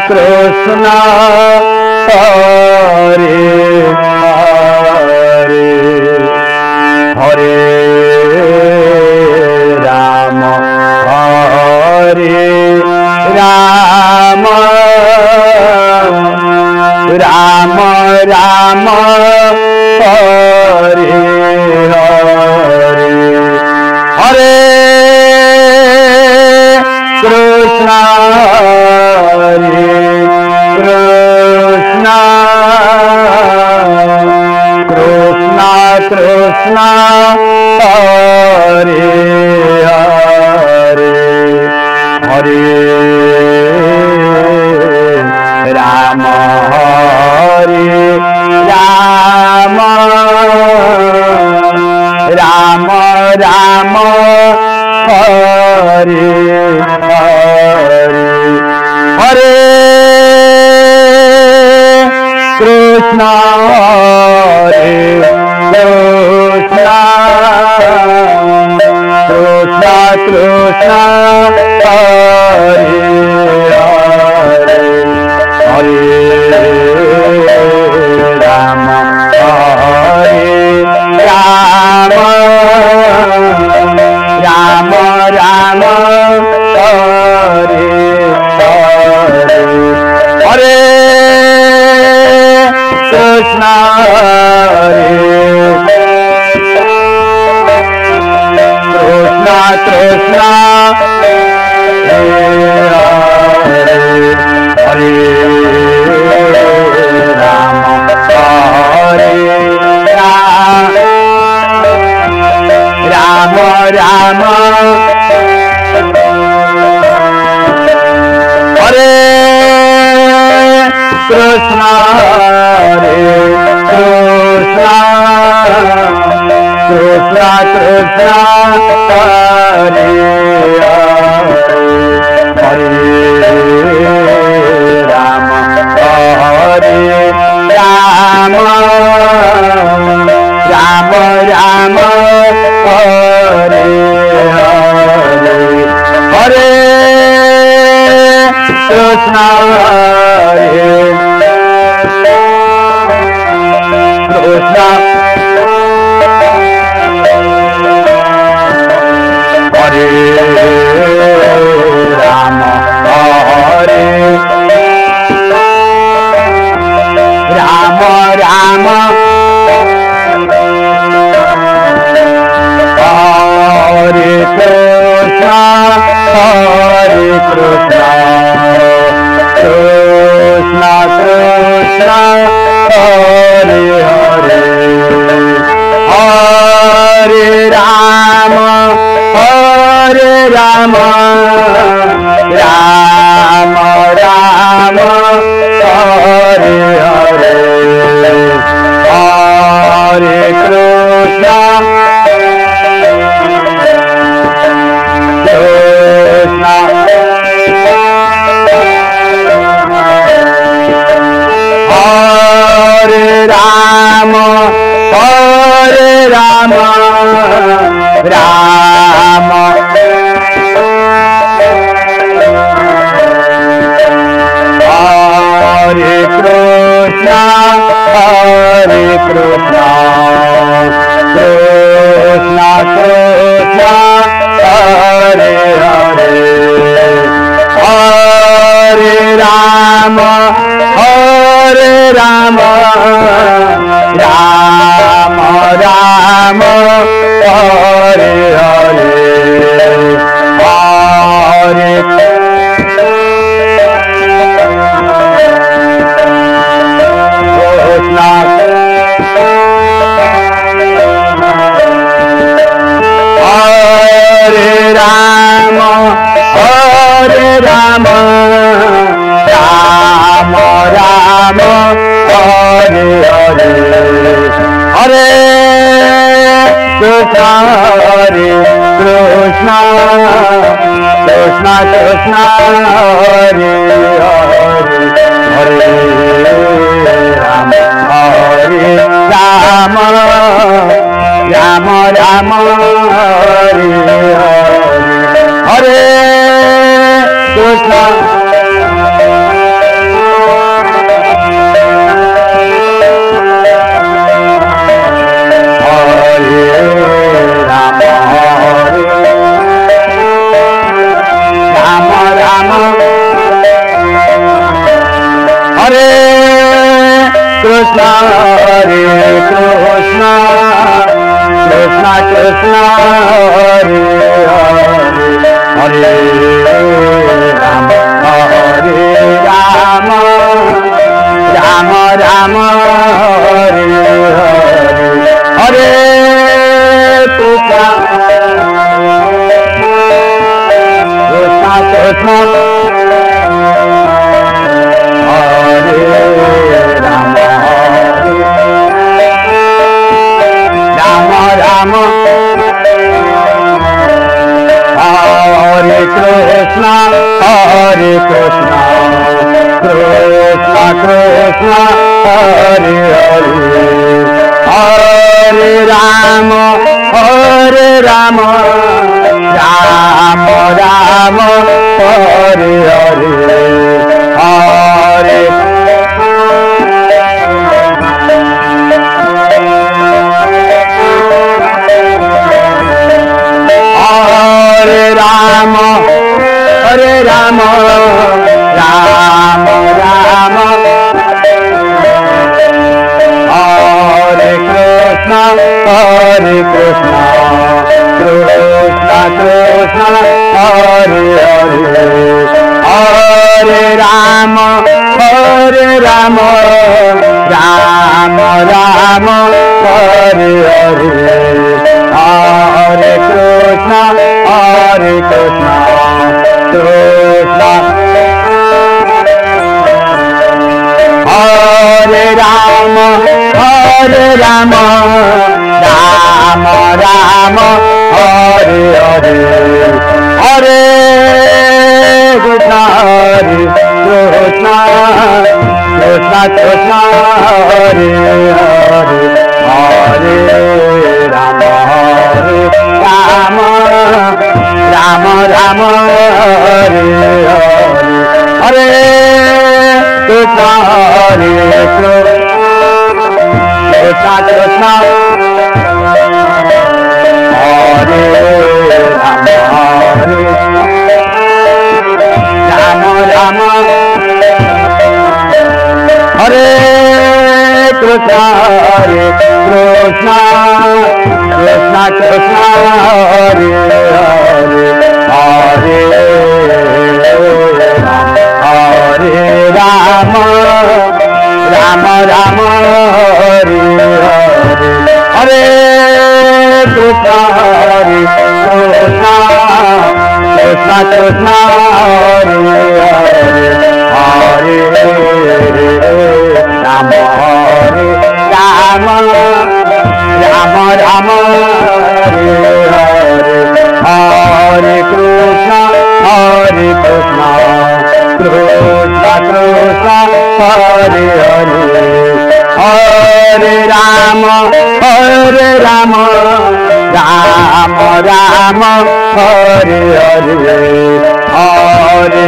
कृष्ण हरे हरे हरे राम हरे राम राम राम हरे हरे हरे कृष्ण हरे कृष्ण कृष्ण कृष्ण हरे हरे हरे राम हरे राम राम राम हरे हरे हरे कृष्ण हरे कृष्ण कृष्ण कृष्ण हरे हरे हरे राम हरे राम राम राम हरे हरे हरे कृष्ण हरे कृष्ण कृष्ण हरे राम हरे राम राम राम हरे कृष्ण हरे कृष्ण कृष्ण कृष्ण हरे हरे राम हरे राम राम राम हरे हरे हरे कृष्ण हरे कृष्ण हरे राम हरे राम राम हरे कृष्ण कृष्ण कृष्ण हरे हरे हरे राम राम राम राम हरे हरे हरे कृष्ण कृष्ण हरे राम राम राम हरे कृष्ण कृष्ण कृष्ण हरे हरे हरे राम राम राम राम हरे हरे हरे कृष्ण हरे राम राम राम राम हरे हरे हरे कृष्ण हरे Krishna Krishna Krishna Hare Hare Hare Ram Hare Krishna, Hare Krishna, Krishna Krishna, Hare Hare, Hare Rama, Hare Rama, Rama Rama, Hare Hare, Hare Krishna, Krishna Krishna, Hare Rama, Rama Rama, Hare Krishna, Hare Krishna, Krishna Krishna, Hare Hare, Hare Rama, Hare Rama, Rama Rama, Hare Hare, Hare Hare Rama, Hare Rama, Rama Rama, Hare Krishna, Hare Krishna, Krishna Krishna, Hare Hare, Hare Rama, Hare Rama, Rama Rama, Hare Hare, Hare Krishna, Hare Krishna, Krishna Hare Rama, Hare Rama, Rama Rama, Hare Hare, Hare Krishna, Hare Krishna, Krishna Krishna, Hare Hare, Hare Rama, Hare Rama, Rama Rama, Hare Hare, Hare Krishna, Hare Krishna, Krishna Krishna, Hare Rama, Hare Rama, Rama, Hare Krishna, Hare Krishna, Krishna Krishna, Hare Hare, Hare Rama, Rama Rama, Hare Hare, Hare Krishna, Hare Krishna, Krishna Krishna, Hare Hare, Hare Rama, Hare Rama, Rama Rama, Hare Hare, Hare Krishna, Hare Krishna, Krishna Krishna, Hare Hare, Hare Rama, Hare Rama, Rama Rama, Hare Hare, Hare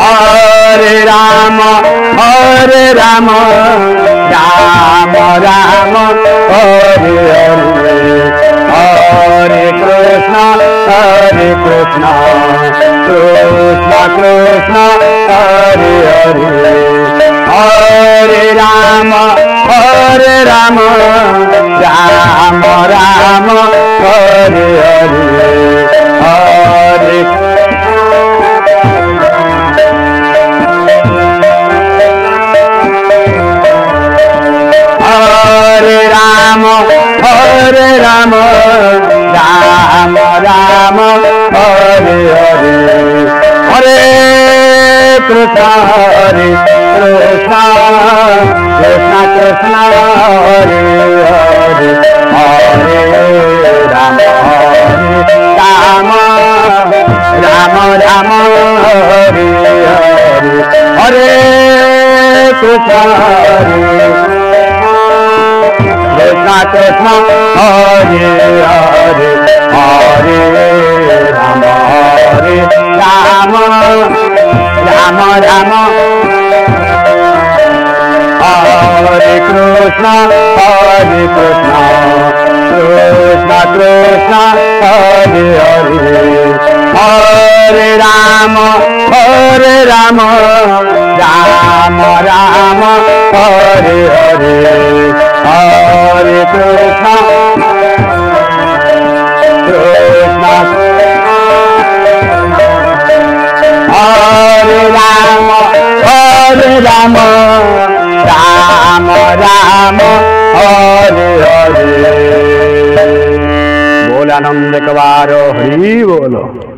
Hare Rama, Hare Rama, Rama Rama, Hare Hare, Hare Krishna, Hare Krishna, Krishna Krishna, Hare Hare, Hare Rama, Hare Rama, Rama Rama, Hare Hare, Hare Hare Rama, Hare Rama, Rama Rama, Hare Hare, Hare Krishna, Hare Krishna, Krishna Krishna, Hare Hare, Hare Rama, Hare Rama, Rama Rama, Hare Hare, Hare Krishna, Hare Krishna Krishna, Hare Hare, Hare Rama, Hare Rama, Rama Rama, Hare Krishna, Hare Krishna, Krishna Krishna, Hare Ram हरे राम राम राम हरे हरे हरे कृष्ण कृष्ण हरे राम राम राम हरे हरे बोल आनंद कबारो हरि बोलो।